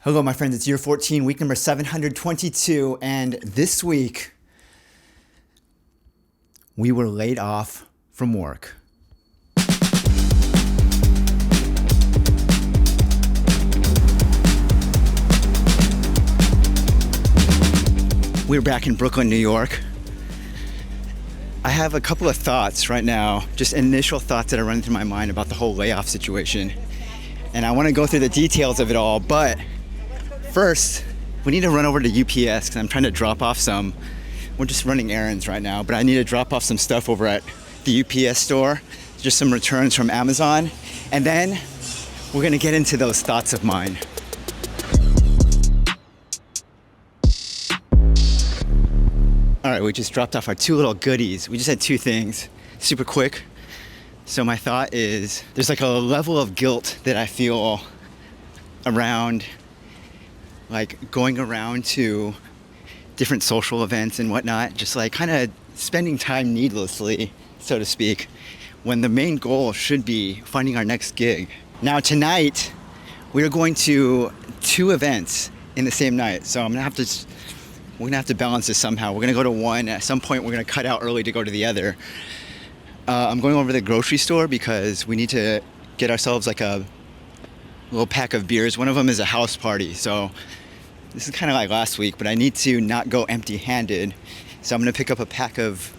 Hello, my friends. It's year 14, week number 722, and this week we were laid off from work. We're back in Brooklyn, New York. I have a couple of thoughts right now, just initial thoughts that are running through my mind about the whole layoff situation. And I want to go through the details of it all, but first, we need to run over to UPS because I'm trying to drop off we're just running errands right now, but I need to drop off some stuff over at the UPS store, just some returns from Amazon, and then we're gonna get into those thoughts of mine. All right, we just dropped off our two little goodies. We just had two things, super quick. So my thought is, there's like a level of guilt that I feel around like going around to different social events and whatnot, just like kind of spending time needlessly, so to speak, when the main goal should be finding our next gig. Now tonight, we are going to two events in the same night. So we're gonna have to balance this somehow. We're gonna go to one, at some point we're gonna cut out early to go to the other. I'm going over to the grocery store because we need to get ourselves like a little pack of beers. One of them is a house party, so this is kind of like last week, but I need to not go empty-handed. So I'm gonna pick up a pack of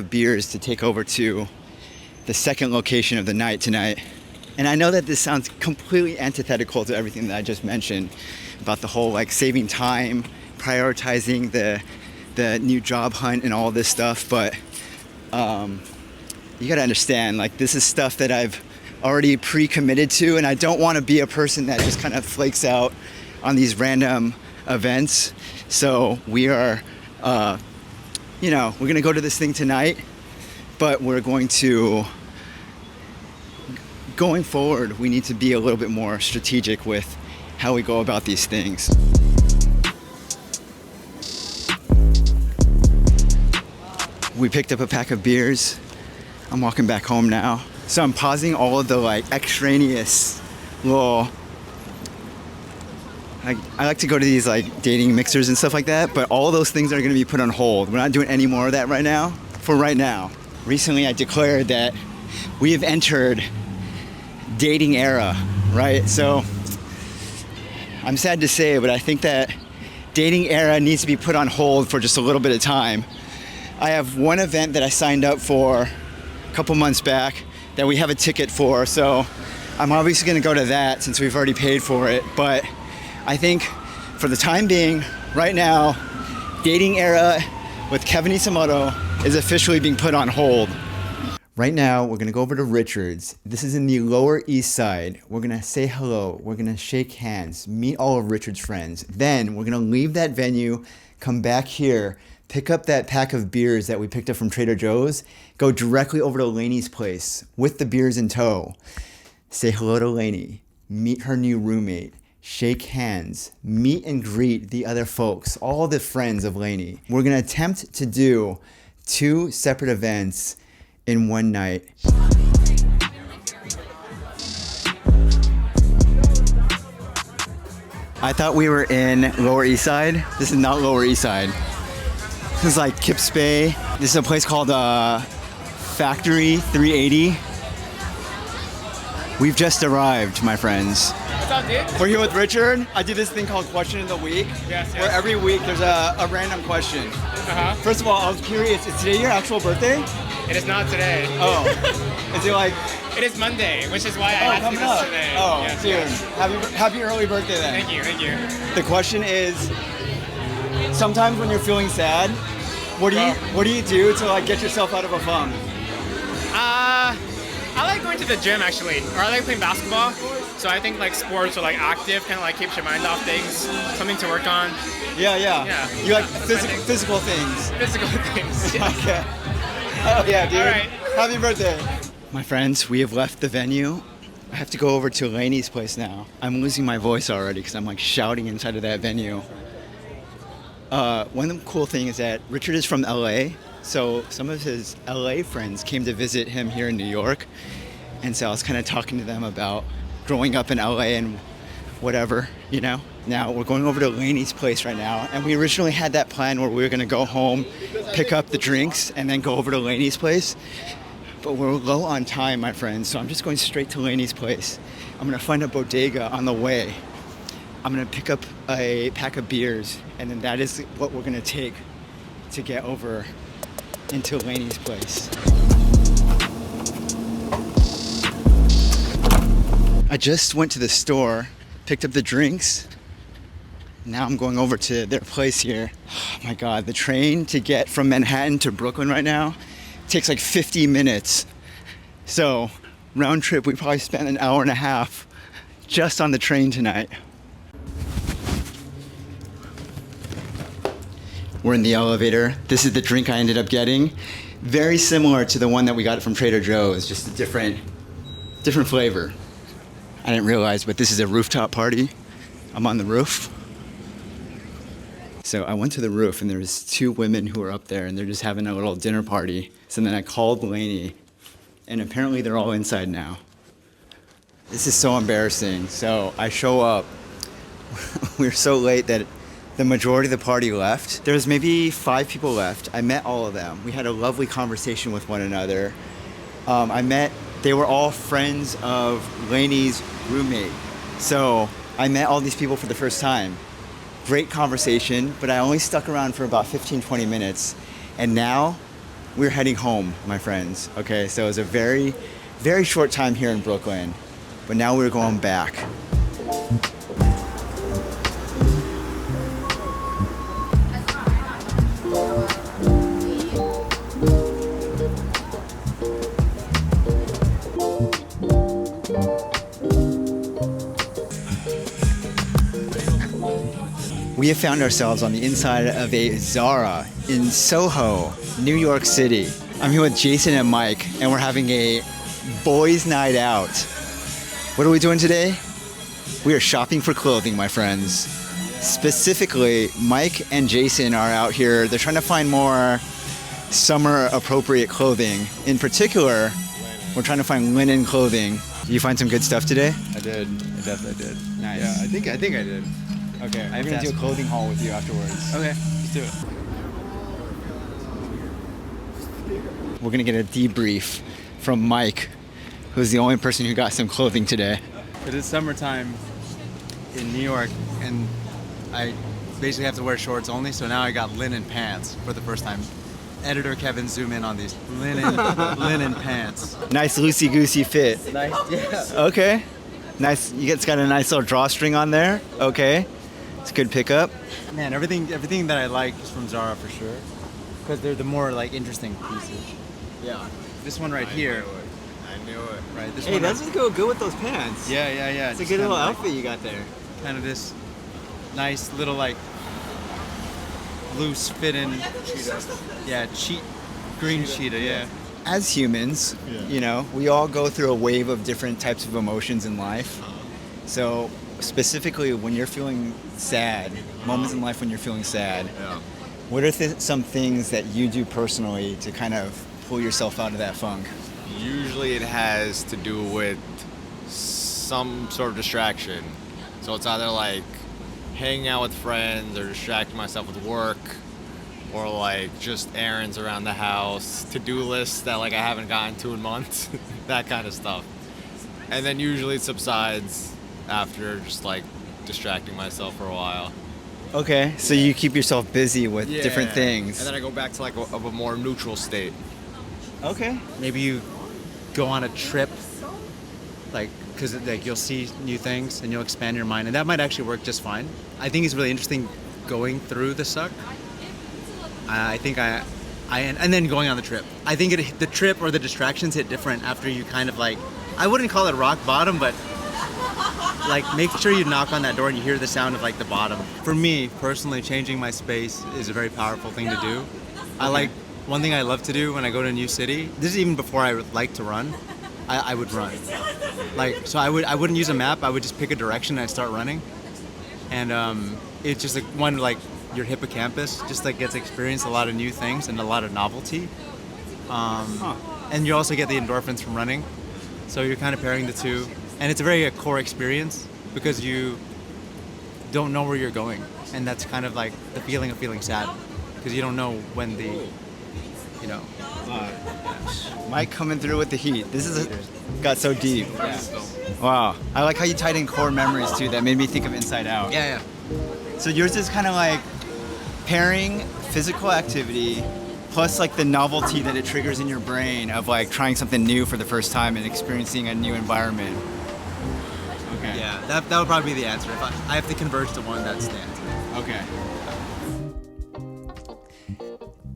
beers to take over to the second location of the night tonight. And I know that this sounds completely antithetical to everything that I just mentioned about the whole like saving time, prioritizing the new job hunt and all this stuff, but you gotta understand, like, this is stuff that I've already pre-committed to, and I don't want to be a person that just kind of flakes out on these random events. So we are, we're gonna go to this thing tonight, but going forward, we need to be a little bit more strategic with how we go about these things. We picked up a pack of beers. I'm walking back home now. So I'm pausing all of the like extraneous little, I like to go to these like dating mixers and stuff like that, but all those things are gonna be put on hold. We're not doing any more of that right now, for right now. Recently I declared that we have entered dating era, right? So I'm sad to say, but I think that dating era needs to be put on hold for just a little bit of time. I have one event that I signed up for a couple months back that we have a ticket for, so I'm obviously gonna go to that since we've already paid for it. But I think for the time being, right now, dating era with Kevin Isomoto is officially being put on hold. Right now, we're gonna go over to Richard's. This is in the Lower East Side. We're gonna say hello, we're gonna shake hands, meet all of Richard's friends. Then we're gonna leave that venue, come back here, pick up that pack of beers that we picked up from Trader Joe's, go directly over to Lainey's place with the beers in tow. Say hello to Lainey, meet her new roommate, shake hands, meet and greet the other folks, all the friends of Lainey. We're gonna attempt to do two separate events in one night. I thought we were in Lower East Side. This is not Lower East Side. This is like Kips Bay. This is a place called Factory 380. We've just arrived, my friends. What's up, dude? We're here with Richard. I do this thing called Question of the Week, where every week there's a random question. Uh-huh. First of all, I was curious, is today your actual birthday? It is not today. Oh. Is it like... It is Monday, which is why I asked you this today. Oh, yes, dude. yes. Happy early birthday then. Thank you. The question is, sometimes when you're feeling sad, what do you do to like get yourself out of a funk? I like going to the gym actually, or I like playing basketball. So I think like sports are like active, kind of like keeps your mind off things, something to work on. Yeah. You like physical things. Physical things. Yes. Okay. Oh yeah, dude. All right. Happy birthday. My friends, we have left the venue. I have to go over to Lainey's place now. I'm losing my voice already because I'm like shouting inside of that venue. One of the cool things is that Richard is from LA, so some of his LA friends came to visit him here in New York, and so I was kind of talking to them about growing up in LA and whatever, you know? Now we're going over to Laney's place right now, and we originally had that plan where we were gonna go home, pick up the drinks, and then go over to Laney's place. But we're low on time, my friends, so I'm just going straight to Laney's place. I'm gonna find a bodega on the way. I'm gonna pick up a pack of beers, and then that is what we're gonna take to get over into Laney's place. I just went to the store, picked up the drinks. Now I'm going over to their place here. Oh my God, the train to get from Manhattan to Brooklyn right now takes like 50 minutes. So round trip, we probably spent an hour and a half just on the train tonight. We're in the elevator. This is the drink I ended up getting. Very similar to the one that we got from Trader Joe's, just a different flavor. I didn't realize, but this is a rooftop party. I'm on the roof. So I went to the roof and there was 2 women who were up there and they're just having a little dinner party. So then I called Laney and apparently they're all inside now. This is so embarrassing. So I show up. We were so late that the majority of the party left. There was maybe 5 people left. I met all of them. We had a lovely conversation with one another. They were all friends of Laney's roommate. So I met all these people for the first time. Great conversation, but I only stuck around for about 15, 20 minutes. And now we're heading home, my friends. Okay, so it was a very, very short time here in Brooklyn, but now we're going back. We have found ourselves on the inside of a Zara in Soho, New York City. I'm here with Jason and Mike, and we're having a boys' night out. What are we doing today? We are shopping for clothing, my friends. Specifically, Mike and Jason are out here. They're trying to find more summer-appropriate clothing. In particular, we're trying to find linen clothing. Did you find some good stuff today? I did. I definitely did. Nice. Yeah, I think I did. Okay, I'm gonna do a clothing haul with you afterwards. Okay, let's do it. We're gonna get a debrief from Mike, who's the only person who got some clothing today. It is summertime in New York, and I basically have to wear shorts only, so now I got linen pants for the first time. Editor Kevin, zoom in on these linen pants. Nice loosey-goosey fit. Nice, yeah. Okay. Nice. It's got a nice little drawstring on there. Okay. It's a good pickup. Man, everything that I like is from Zara for sure, because they're the more like interesting pieces. Yeah. This one right here. I knew it. Right. This Hey, one. that's go good with those pants. Yeah. It's a good little outfit you got there. Kind of this nice little like loose fitting. Yeah, green cheetah. Yeah. As humans, you know, we all go through a wave of different types of emotions in life. So specifically when you're feeling sad, moments in life when you're feeling sad, what are some things that you do personally to kind of pull yourself out of that funk? Usually it has to do with some sort of distraction. So it's either like hanging out with friends or distracting myself with work or like just errands around the house, to-do lists that like I haven't gotten to in months, that kind of stuff. And then usually it subsides after just like distracting myself for a while. Okay, so you keep yourself busy with different things. And then I go back to like a more neutral state. Okay. Maybe you go on a trip, like, because like you'll see new things and you'll expand your mind, and that might actually work just fine. I think it's really interesting going through the suck. I think and then going on the trip. I think the trip or the distractions hit different after you kind of like, I wouldn't call it rock bottom, but like make sure you knock on that door and you hear the sound of like the bottom. For me personally, changing my space is a very powerful thing to do. One thing I love to do when I go to a new city, this is even before I would like to run, I would run. Like, so I wouldn't use a map, I would just pick a direction and I'd start running. And it's just like one, like your hippocampus just like gets to experience a lot of new things and a lot of novelty. And you also get the endorphins from running. So you're kind of pairing the two. And it's a very core experience because you don't know where you're going, and that's kind of like the feeling of feeling sad, because you don't know when the, you know. Mike coming through with the heat. This is got so deep. Wow. I like how you tied in core memories too. That made me think of Inside Out. Yeah. So yours is kind of like pairing physical activity plus like the novelty that it triggers in your brain of like trying something new for the first time and experiencing a new environment. Okay. Yeah, that would probably be the answer. If I have to converge to one, that's the answer. Okay.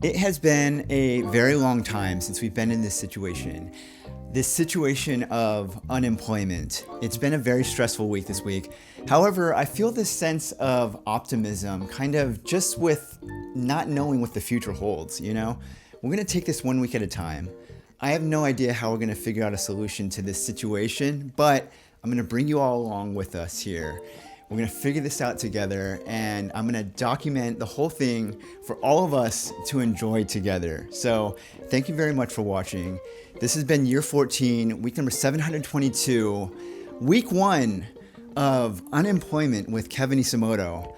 It has been a very long time since we've been in this situation of unemployment. It's been a very stressful week this week. However, I feel this sense of optimism kind of just with not knowing what the future holds, you know? We're gonna take this one week at a time. I have no idea how we're gonna figure out a solution to this situation, but I'm gonna bring you all along with us here. We're gonna figure this out together, and I'm gonna document the whole thing for all of us to enjoy together. So thank you very much for watching. This has been year 14, week number 722, week 1 of unemployment with Kevin Isomoto.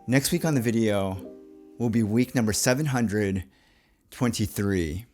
Next week on the video will be week number 723.